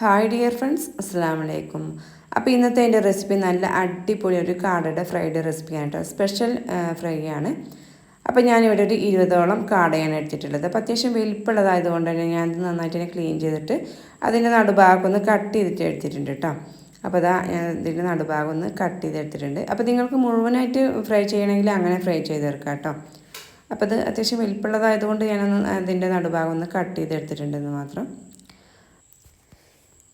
Hi dear friends, അസ്സാം വലൈക്കും. അപ്പോൾ ഇന്നത്തെ എൻ്റെ റെസിപ്പി നല്ല അടിപൊളി ഒരു കാടയുടെ ഫ്രൈഡ് റെസിപ്പിയാണ് കേട്ടോ. സ്പെഷ്യൽ ഫ്രൈ ആണ്. അപ്പോൾ ഞാനിവിടെ ഒരു 20ഓളം കാടയാണ് എടുത്തിട്ടുള്ളത്. അപ്പോൾ അത്യാവശ്യം വലിപ്പമുള്ളതായതുകൊണ്ട് തന്നെ ഞാനത് നന്നായിട്ട് തന്നെ ക്ലീൻ ചെയ്തിട്ട് അതിൻ്റെ നടുഭാഗം ഒന്ന് കട്ട് ചെയ്തിട്ട് എടുത്തിട്ടുണ്ട് കേട്ടോ. അപ്പോൾ അതാ ഞാൻ ഇതിൻ്റെ നടുഭാഗം ഒന്ന് കട്ട് ചെയ്തെടുത്തിട്ടുണ്ട്. അപ്പോൾ നിങ്ങൾക്ക് മുഴുവനായിട്ട് ഫ്രൈ ചെയ്യണമെങ്കിൽ അങ്ങനെ ഫ്രൈ ചെയ്തെടുക്കാം കേട്ടോ. അപ്പോൾ അത് അത്യാവശ്യം വലിപ്പമുള്ളതായതുകൊണ്ട് ഞാനൊന്ന് അതിൻ്റെ നടുഭാഗം ഒന്ന് കട്ട് ചെയ്തെടുത്തിട്ടുണ്ടെന്ന് മാത്രം.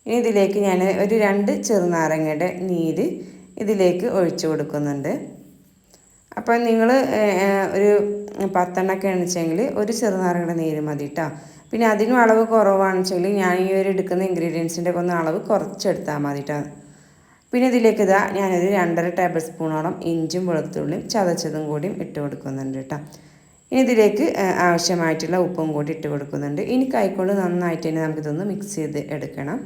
ഇനി ഇതിലേക്ക് ഞാൻ ഒരു 2 ചെറുനാരങ്ങയുടെ നീര് ഇതിലേക്ക് ഒഴിച്ചു കൊടുക്കുന്നുണ്ട്. അപ്പോൾ നിങ്ങൾ ഒരു 10 എണ്ണമൊക്കെ എണിച്ചെങ്കിൽ ഒരു ചെറുനാരങ്ങയുടെ നീര് മതി കേട്ടോ. പിന്നെ അതിനും അളവ് കുറവാണെന്ന് വെച്ചെങ്കിൽ ഞാൻ ഈ ഒരു എടുക്കുന്ന ഇൻഗ്രീഡിയൻസിൻ്റെ ഒക്കെ ഒന്ന് അളവ് കുറച്ചെടുത്താൽ മതി കേട്ടോ. പിന്നെ ഇതിലേക്ക് ഞാനൊരു 2.5 ടേബിൾ സ്പൂണോളം ഇഞ്ചും വെളുത്തുള്ളിയും ചതച്ചതും കൂടിയും ഇട്ട് കൊടുക്കുന്നുണ്ട് കേട്ടോ. ഇനി ഇതിലേക്ക് ആവശ്യമായിട്ടുള്ള ഉപ്പും കൂടി ഇട്ട് കൊടുക്കുന്നുണ്ട്. ഇനി കൈക്കൊണ്ട് നന്നായിട്ട് തന്നെ നമുക്കിതൊന്ന് മിക്സ് ചെയ്ത് എടുക്കണം.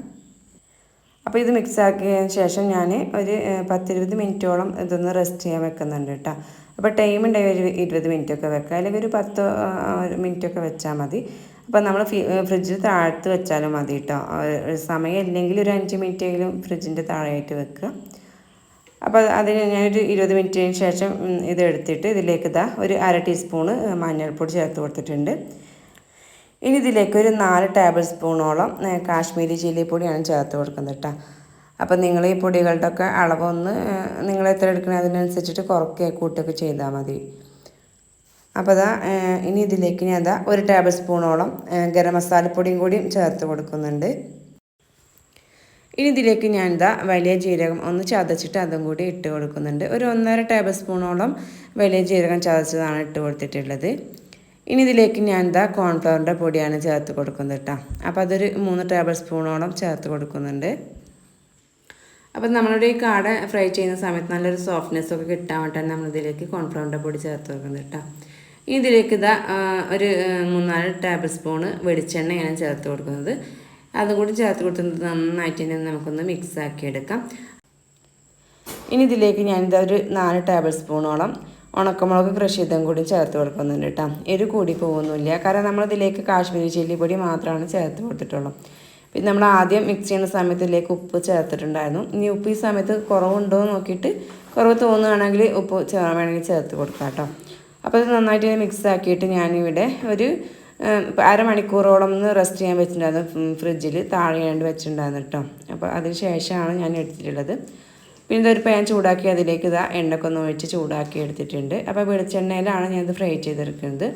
അപ്പോൾ ഇത് മിക്സ് ആക്കിയതിന് ശേഷം ഞാൻ ഒരു 10-20 മിനിറ്റോളം ഇതൊന്ന് റെസ്റ്റ് ചെയ്യാൻ വെക്കുന്നുണ്ട് കേട്ടോ. അപ്പോൾ ടൈം ഉണ്ടെങ്കിൽ ഒരു 20 മിനിറ്റൊക്കെ വെക്കുക, അല്ലെങ്കിൽ ഒരു 10 മിനിറ്റൊക്കെ വെച്ചാൽ മതി. അപ്പോൾ നമ്മൾ ഫ്രിഡ്ജിൽ താഴത്ത് വെച്ചാലും മതി കേട്ടോ. സമയം ഇല്ലെങ്കിൽ ഒരു 5 മിനിറ്റെങ്കിലും ഫ്രിഡ്ജിൻ്റെ താഴെയായിട്ട് വെക്കുക. അപ്പോൾ അതിന് ഞാനൊരു 20 മിനിറ്റിന് ശേഷം ഇത് എടുത്തിട്ട് ഇതിലേക്ക് ഒരു 1/2 ടീസ്പൂണ് മഞ്ഞൾപ്പൊടി ചേർത്ത് കൊടുത്തിട്ടുണ്ട്. ഇനി ഇതിലേക്ക് ഒരു 4 ടേബിൾ സ്പൂണോളം കാശ്മീരി ചില്ലി പൊടിയാണ് ചേർത്ത് കൊടുക്കുന്നത് കേട്ടോ. അപ്പോൾ നിങ്ങൾ ഈ പൊടികളുടെ ഒക്കെ അളവൊന്ന് നിങ്ങൾ എത്ര എടുക്കണേ അതിനനുസരിച്ചിട്ട് കുറയ്ക്കുകയോ കൂട്ടുകയൊക്കെ ചെയ്താൽ മതി. അപ്പോൾ ഇനി ഇതിലേക്ക് ഞാൻ 1 ടേബിൾ സ്പൂണോളം ഗരം മസാലപ്പൊടിയും കൂടിയും ചേർത്ത് കൊടുക്കുന്നുണ്ട്. ഇനി ഇതിലേക്ക് ഞാൻ വലിയ ജീരകം ഒന്ന് ചതച്ചിട്ട് അതും കൂടി ഇട്ട് കൊടുക്കുന്നുണ്ട്. ഒരു 1.5 ടേബിൾ സ്പൂണോളം വലിയ ജീരകം ചതച്ചതാണ് ഇട്ട് കൊടുത്തിട്ടുള്ളത്. ഇനി ഇതിലേക്ക് ഞാൻ കോൺഫ്ലവറിൻ്റെ പൊടിയാണ് ചേർത്ത് കൊടുക്കുന്നത് കേട്ടോ. അപ്പോൾ അതൊരു 3 ടേബിൾ സ്പൂണോളം ചേർത്ത് കൊടുക്കുന്നുണ്ട്. അപ്പോൾ നമ്മളുടെ ഈ കാട ഫ്രൈ ചെയ്യുന്ന സമയത്ത് നല്ലൊരു സോഫ്റ്റ്നെസ്സൊക്കെ കിട്ടാൻ വേണ്ടിയിട്ടാണ് നമ്മളിതിലേക്ക് കോൺഫ്ലവറിൻ്റെ പൊടി ചേർത്ത് കൊടുക്കുന്നത് കേട്ടോ. ഇനി ഇതിലേക്ക് ഒരു 3-4 ടേബിൾ സ്പൂണ് വെളിച്ചെണ്ണയാണ് ചേർത്ത് കൊടുക്കുന്നത്. അതും കൂടി ചേർത്ത് കൊടുക്കുന്നത് നന്നായിട്ട് തന്നെ നമുക്കൊന്ന് മിക്സ് ആക്കി എടുക്കാം. ഇനി ഇതിലേക്ക് ഞാനിത് ഒരു 4 ടേബിൾ സ്പൂണോളം ഉണക്കമുളക് ക്രഷ് ചെയ്തും കൂടി ചേർത്ത് കൊടുക്കുന്നുണ്ട് കേട്ടോ. എരിവ് കൂടി പോകുന്നില്ല, കാരണം നമ്മളിതിലേക്ക് കാശ്മീരി ചില്ലി പൊടി മാത്രമാണ് ചേർത്ത് കൊടുത്തിട്ടുള്ളൂ. പിന്നെ നമ്മൾ ആദ്യം മിക്സ് ചെയ്യുന്ന സമയത്ത് ഇതിലേക്ക് ഉപ്പ് ചേർത്തിട്ടുണ്ടായിരുന്നു. ഇനി ഉപ്പ് ഈ സമയത്ത് കുറവുണ്ടോ എന്ന് നോക്കിയിട്ട് കുറവ് തോന്നുകയാണെങ്കിൽ ഉപ്പ് വേണമെങ്കിൽ ചേർത്ത് കൊടുക്കാം കേട്ടോ. അപ്പോൾ ഇത് നന്നായിട്ട് മിക്സ് ആക്കിയിട്ട് ഞാനിവിടെ ഒരു അരമണിക്കൂറോളം ഒന്ന് റെസ്റ്റ് ചെയ്യാൻ വെച്ചിട്ടുണ്ടായിരുന്നു, ഫ്രിഡ്ജിൽ താഴെയാണ്ട് വെച്ചിട്ടുണ്ടായിരുന്നു കേട്ടോ. അപ്പോൾ അതിന് ശേഷമാണ് ഞാൻ എടുത്തിട്ടുള്ളത്. പിന്നെ ഇതൊരു പാൻ ചൂടാക്കി അതിലേക്ക് എണ്ണയൊക്കെ ഒന്ന് ഒഴിച്ച് ചൂടാക്കി എടുത്തിട്ടുണ്ട്. അപ്പോൾ വെളിച്ചെണ്ണയിലാണ് ഞാനിത് ഫ്രൈ ചെയ്തെടുക്കുന്നത്.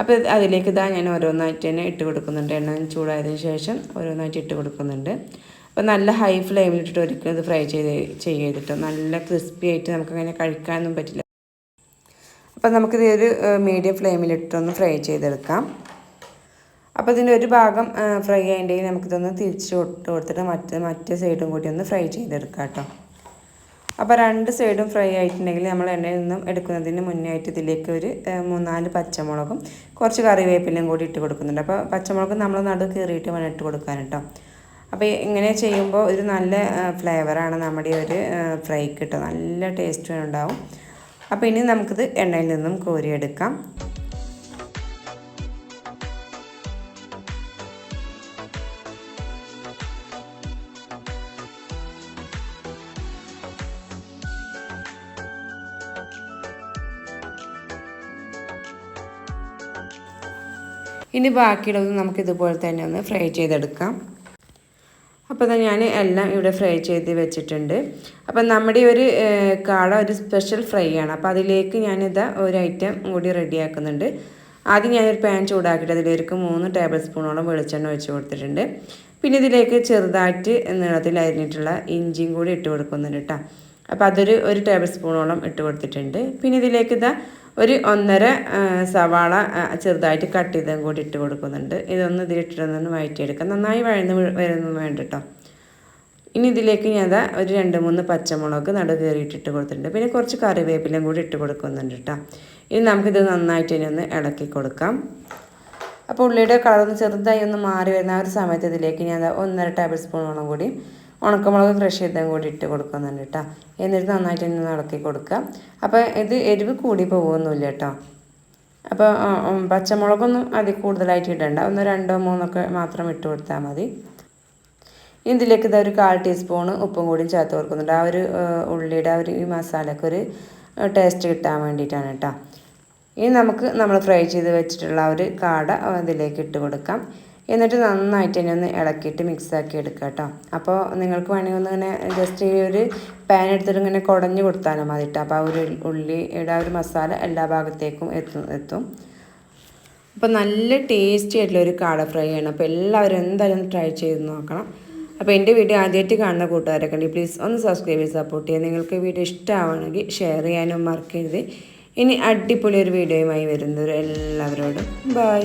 അപ്പോൾ അതിലേക്ക് ഞാൻ ഓരോന്നായിട്ട് തന്നെ ഇട്ട് കൊടുക്കുന്നുണ്ട്. എണ്ണ ചൂടായതിന് ശേഷം ഓരോന്നായിട്ട് ഇട്ട് കൊടുക്കുന്നുണ്ട്. അപ്പോൾ നല്ല ഹൈ ഫ്ലെയിമിലിട്ടിട്ട് ഒരിക്കലും ഇത് ഫ്രൈ ചെയ്തിട്ടോ. നല്ല ക്രിസ്പി ആയിട്ട് നമുക്കങ്ങനെ കഴിക്കാനൊന്നും പറ്റില്ല. അപ്പോൾ നമുക്കിത് ഒരു മീഡിയം ഫ്ലെയിമിലിട്ടൊന്ന് ഫ്രൈ ചെയ്തെടുക്കാം. അപ്പോൾ ഇതിൻ്റെ ഒരു ഭാഗം ഫ്രൈ ആയിട്ടുണ്ടെങ്കിൽ നമുക്കിതൊന്ന് തിരിച്ച് കൊടുത്തിട്ട് മറ്റേ സൈഡും കൂടി ഒന്ന് ഫ്രൈ ചെയ്തെടുക്കാം കേട്ടോ. അപ്പോൾ 2 സൈഡും ഫ്രൈ ആയിട്ടുണ്ടെങ്കിൽ നമ്മൾ എണ്ണയിൽ നിന്നും എടുക്കുന്നതിന് മുന്നേ ആയിട്ട് ഇതിലേക്ക് ഒരു 3-4 പച്ചമുളകും കുറച്ച് കറിവേപ്പിലയും കൂടി ഇട്ട് കൊടുക്കുന്നുണ്ട്. അപ്പോൾ പച്ചമുളക് നമ്മൾ നടു കീറിയിട്ട് വേണം ഇട്ട് കൊടുക്കാൻ കേട്ടോ. അപ്പോൾ ഇങ്ങനെ ചെയ്യുമ്പോൾ ഒരു നല്ല ഫ്ലേവറാണ് നമ്മുടെ ഒരു ഫ്രൈക്ക് കിട്ടുക, നല്ല ടേസ്റ്റ് ഉണ്ടാവും. അപ്പോൾ ഇനി നമുക്കിത് എണ്ണയിൽ നിന്നും കോരിയെടുക്കാം. ഇനി ബാക്കിയുള്ളത് നമുക്കിതുപോലെ തന്നെ ഒന്ന് ഫ്രൈ ചെയ്തെടുക്കാം. അപ്പോൾ ഞാൻ എല്ലാം ഇവിടെ ഫ്രൈ ചെയ്ത് വെച്ചിട്ടുണ്ട്. അപ്പം നമ്മുടെ ഒരു കാട ഒരു സ്പെഷ്യൽ ഫ്രൈ ആണ്. അപ്പോൾ അതിലേക്ക് ഞാനിത് ഒരു ഐറ്റം കൂടി റെഡിയാക്കുന്നുണ്ട്. ആദ്യം ഞാനൊരു പാൻ ചൂടാക്കിയിട്ട് അതിലേക്ക് 3 ടേബിൾ സ്പൂണോളം വെളിച്ചെണ്ണ ഒഴിച്ച് കൊടുത്തിട്ടുണ്ട്. പിന്നെ ഇതിലേക്ക് ചെറുതായിട്ട് നീളത്തിൽ അരിഞ്ഞിട്ടുള്ള ഇഞ്ചിയും കൂടി ഇട്ട് കൊടുക്കുന്നുണ്ട് കേട്ടോ. അപ്പോൾ അതൊരു 1 ടേബിൾ സ്പൂണോളം ഇട്ട് കൊടുത്തിട്ടുണ്ട്. പിന്നെ ഇതിലേക്ക് ഒരു 1.5 സവാള ചെറുതായിട്ട് കട്ട് ചെയ്തും കൂടി ഇട്ട് കൊടുക്കുന്നുണ്ട്. ഇതൊന്ന് ഇതിലിട്ടിട്ടൊന്ന് വഴറ്റിയെടുക്കാം. നന്നായി വരുന്നു വേണ്ട കേട്ടോ. ഇനി ഇതിലേക്ക് ഞാൻ ഒരു 2-3 പച്ചമുളക് കയറിയിട്ടിട്ട് കൊടുത്തിട്ടുണ്ട്. പിന്നെ കുറച്ച് കറിവേപ്പിലയും കൂടി ഇട്ട് കൊടുക്കുന്നുണ്ട് കേട്ടോ. ഇനി നമുക്കിത് നന്നായിട്ട് ഇനി ഒന്ന് ഇളക്കി കൊടുക്കാം. അപ്പോൾ ഉള്ളിയുടെ കളറൊന്ന് ചെറുതായി ഒന്ന് മാറി വരുന്ന ആ ഒരു സമയത്ത് ഇതിലേക്ക് ഞാൻ 1.5 ടേബിൾ സ്പൂണോളം കൂടി ഉണക്കമുളക് ക്രഷ് ചെയ്തും കൂടി ഇട്ട് കൊടുക്കുന്നുണ്ട് കേട്ടോ. എന്നിട്ട് നന്നായിട്ട് ഒന്ന് ഇളക്കി കൊടുക്കുക. അപ്പോൾ ഇത് എരിവ് കൂടി പോകുന്നില്ല കേട്ടോ. അപ്പോൾ പച്ചമുളകൊന്നും അതിൽ കൂടുതലായിട്ട് ഇടണ്ട, 1, 2, 3 മാത്രം ഇട്ട് കൊടുത്താൽ മതി. ഇതിലേക്ക് ഇതാ ഒരു 1/4 ടീസ്പൂൺ ഉപ്പും കൂടിയും ചേർത്ത് കൊടുക്കുന്നുണ്ട്. ആ ഒരു ഉള്ളിയുടെ ആ ഒരു ഈ മസാലയ്ക്ക് ഒരു ടേസ്റ്റ് കിട്ടാൻ വേണ്ടിയിട്ടാണ് കേട്ടോ. ഇനി നമുക്ക് നമ്മൾ ഫ്രൈ ചെയ്ത് വെച്ചിട്ടുള്ള ആ ഒരു കാട അതിലേക്ക് ഇട്ട് കൊടുക്കാം. എന്നിട്ട് നന്നായിട്ട് തന്നെ ഒന്ന് ഇളക്കിയിട്ട് മിക്സാക്കി എടുക്കുക കേട്ടോ. അപ്പോൾ നിങ്ങൾക്ക് വേണമെങ്കിൽ ഒന്ന് ഇങ്ങനെ ജസ്റ്റ് ഈ ഒരു പാൻ എടുത്തിട്ട് ഇങ്ങനെ കുടഞ്ഞ് കൊടുത്താലും മതി കേട്ടോ. അപ്പോൾ ആ ഒരു ഉള്ളിയുടെ ആ ഒരു മസാല എല്ലാ ഭാഗത്തേക്കും എത്തും. അപ്പോൾ നല്ല ടേസ്റ്റി ആയിട്ടുള്ള ഒരു കാട ഫ്രൈ ആണ്. അപ്പോൾ എല്ലാവരും എന്തായാലും ട്രൈ ചെയ്ത് നോക്കണം. അപ്പോൾ എൻ്റെ വീഡിയോ ആദ്യമായിട്ട് കാണുന്ന കൂട്ടുകാരൊക്കെ ഉണ്ടെങ്കിൽ പ്ലീസ് ഒന്ന് സബ്സ്ക്രൈബ് ചെയ്ത് സപ്പോർട്ട് ചെയ്യുക. നിങ്ങൾക്ക് വീഡിയോ ഇഷ്ടമാണെങ്കിൽ ഷെയർ ചെയ്യാനും മറക്കരുത്. ഇനി അടിപൊളി ഒരു വീഡിയോയുമായി വരുന്നവർ എല്ലാവരോടും ബൈ.